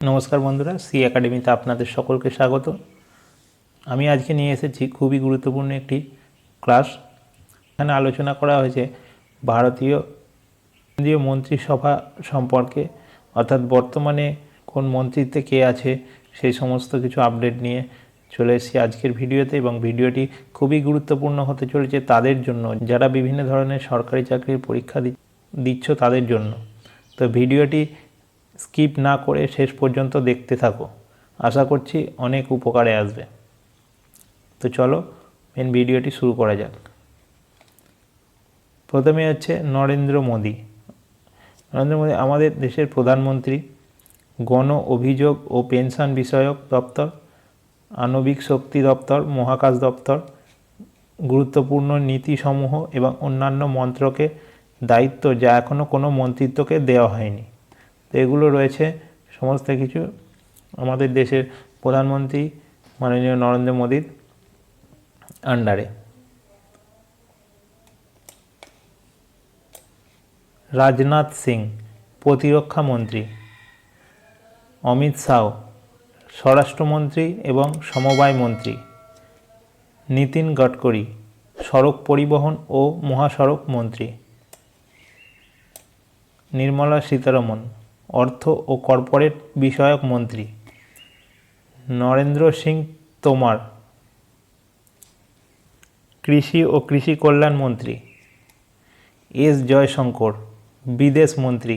নমস্কার বন্ধুরা, সি একাডেমিতে আপনাদের সকলকে স্বাগত। আমি আজকে নিয়ে এসেছি খুবই গুরুত্বপূর্ণ একটি ক্লাস। এখানে আলোচনা করা হয়েছে ভারতীয় কেন্দ্রীয় মন্ত্রিসভা সম্পর্কে, অর্থাৎ বর্তমানে কোন মন্ত্রিত্বে কে আছে সেই সমস্ত কিছু আপডেট নিয়ে চলে এসেছি আজকের ভিডিওতে। এবং ভিডিওটি খুবই গুরুত্বপূর্ণ হতে চলেছে তাদের জন্য যারা বিভিন্ন ধরনের সরকারি চাকরির পরীক্ষা দিচ্ছ তাদের জন্য। তো ভিডিওটি স্কিপ না করে শেষ পর্যন্ত দেখতে থাকো, আশা করছি অনেক উপকারে আসবে। তো চলো মেন ভিডিওটি শুরু করা যাক। প্রথমে হচ্ছে নরেন্দ্র মোদী আমাদের দেশের প্রধানমন্ত্রী। গণ অভিযোগ ও পেনশন বিষয়ক দপ্তর, আণবিক শক্তি দপ্তর, মহাকাশ দপ্তর, গুরুত্বপূর্ণ নীতিসমূহ এবং অন্যান্য মন্ত্রকের দায়িত্ব যা এখনও কোনো মন্ত্রিত্বকে দেওয়া হয়নি। তো এগুলো রয়েছে সমস্ত কিছু আমাদের দেশের প্রধানমন্ত্রী মাননীয় নরেন্দ্র মোদীর আন্ডারে। রাজনাথ সিং প্রতিরক্ষা মন্ত্রী, অমিত শাহ স্বরাষ্ট্রমন্ত্রী এবং সমবায় মন্ত্রী, নীতিন গডকরি সড়ক পরিবহন ও মহাসড়ক মন্ত্রী, নির্মলা সীতারমণ অর্থ ও কর্পোরেট বিষয়ক মন্ত্রী, নরেন্দ্র সিং তোমর কৃষি ও কৃষি কল্যাণ মন্ত্রী, এস জয়শঙ্কর বিদেশ মন্ত্রী,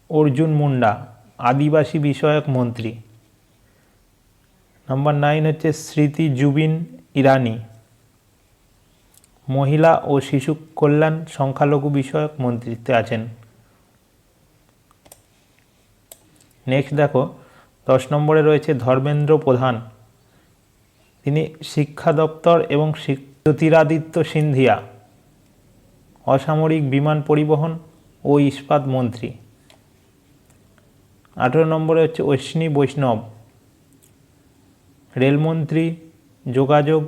অর্জুন মুন্ডা আদিবাসী বিষয়ক মন্ত্রী। নাম্বার 9 হচ্ছে স্মৃতি জুবিন ইরানি মহিলা ও শিশু কল্যাণ সংখ্যালঘু বিষয়ক মন্ত্রিত্বে আছেন। নেক্সট দেখো 10 নম্বরে রয়েছে ধর্মেন্দ্র প্রধান, তিনি শিক্ষা দপ্তর এবং জ্যোতিরাদিত্য সিন্ধিয়া অসামরিক বিমান পরিবহন ও ইস্পাত মন্ত্রী। 18 নম্বরে হচ্ছে অশ্বিনী বৈষ্ণব রেলমন্ত্রী, যোগাযোগ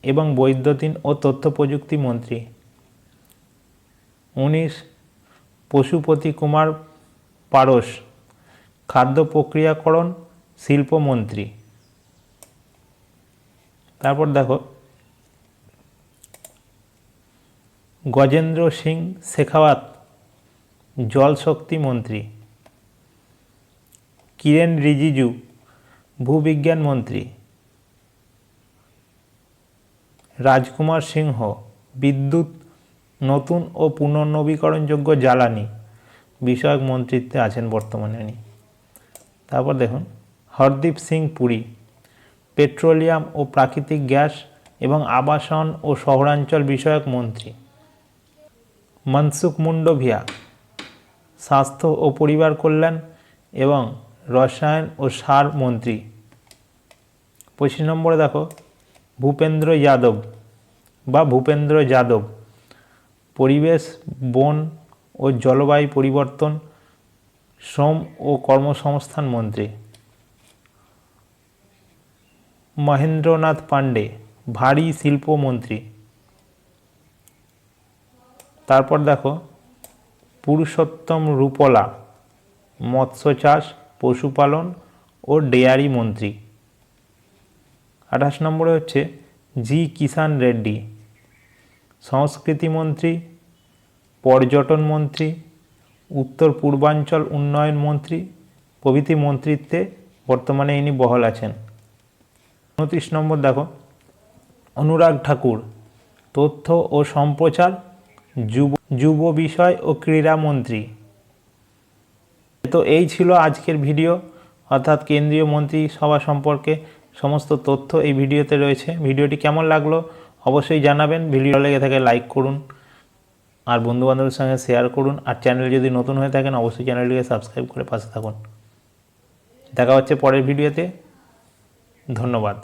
এবং বৈদ্যুতিন ও তথ্য প্রযুক্তি মন্ত্রী। 19 পশুপতি কুমার পারস খাদ্য প্রক্রিয়াকরণ শিল্পমন্ত্রী। তারপর দেখো গজেন্দ্র সিং শেখাওয়াত জল শক্তি মন্ত্রী। কিরেন রিজিজু ভূবিজ্ঞান মন্ত্রী। রাজকুমার সিংহ বিদ্যুৎ, নতুন ও পুনর্নবীকরণযোগ্য জ্বালানি বিষয়ক মন্ত্রিত্বে আছেন বর্তমানে উনি। তারপর দেখুন হরদীপ সিং পুরী পেট্রোলিয়াম ও প্রাকৃতিক গ্যাস এবং আবাসন ও শহরাঞ্চল বিষয়ক মন্ত্রী। মনসুখ মুন্ডভিয়া স্বাস্থ্য ও পরিবার কল্যাণ এবং রসায়ন ও সার মন্ত্রী। 25 নম্বরে দেখো ভূপেন্দ্র যাদব পরিবেশ, বন ও জলবায়ু পরিবর্তন, শ্রম ও কর্মসংস্থান মন্ত্রী। মহেন্দ্রনাথ পাণ্ডে ভারী শিল্প মন্ত্রী। তারপর দেখো পুরুষোত্তম রূপলা মৎস্য চাষ, পশুপালন ও ডেয়ারি মন্ত্রী। 28 নম্বরে হচ্ছে জি কিষান রেড্ডি সংস্কৃতি মন্ত্রী, পর্যটন মন্ত্রী, উত্তর পূর্বাঞ্চল উন্নয়ন মন্ত্রী প্রভৃতি মন্ত্রিত্বে বর্তমানে ইনি বহাল আছেন। 29 নম্বর দেখো অনুরাগ ঠাকুর তথ্য ও সম্প্রচার, যুব বিষয় ও ক্রীড়া মন্ত্রী। তো এই ছিল আজকের ভিডিও, অর্থাৎ কেন্দ্রীয় মন্ত্রিসভা সম্পর্কে সমস্ত তথ্য এই ভিডিওতে রয়েছে। ভিডিওটি কেমন লাগলো অবশ্যই জানাবেন। ভিডিও লেগে থাকে লাইক করুন আর বন্ধুবান্ধবের সঙ্গে শেয়ার করুন। আর চ্যানেল যদি নতুন হয়ে থাকেন অবশ্যই চ্যানেলটিকে সাবস্ক্রাইব করে পাশে থাকুন। দেখা হচ্ছে পরের ভিডিওতে। ধন্যবাদ।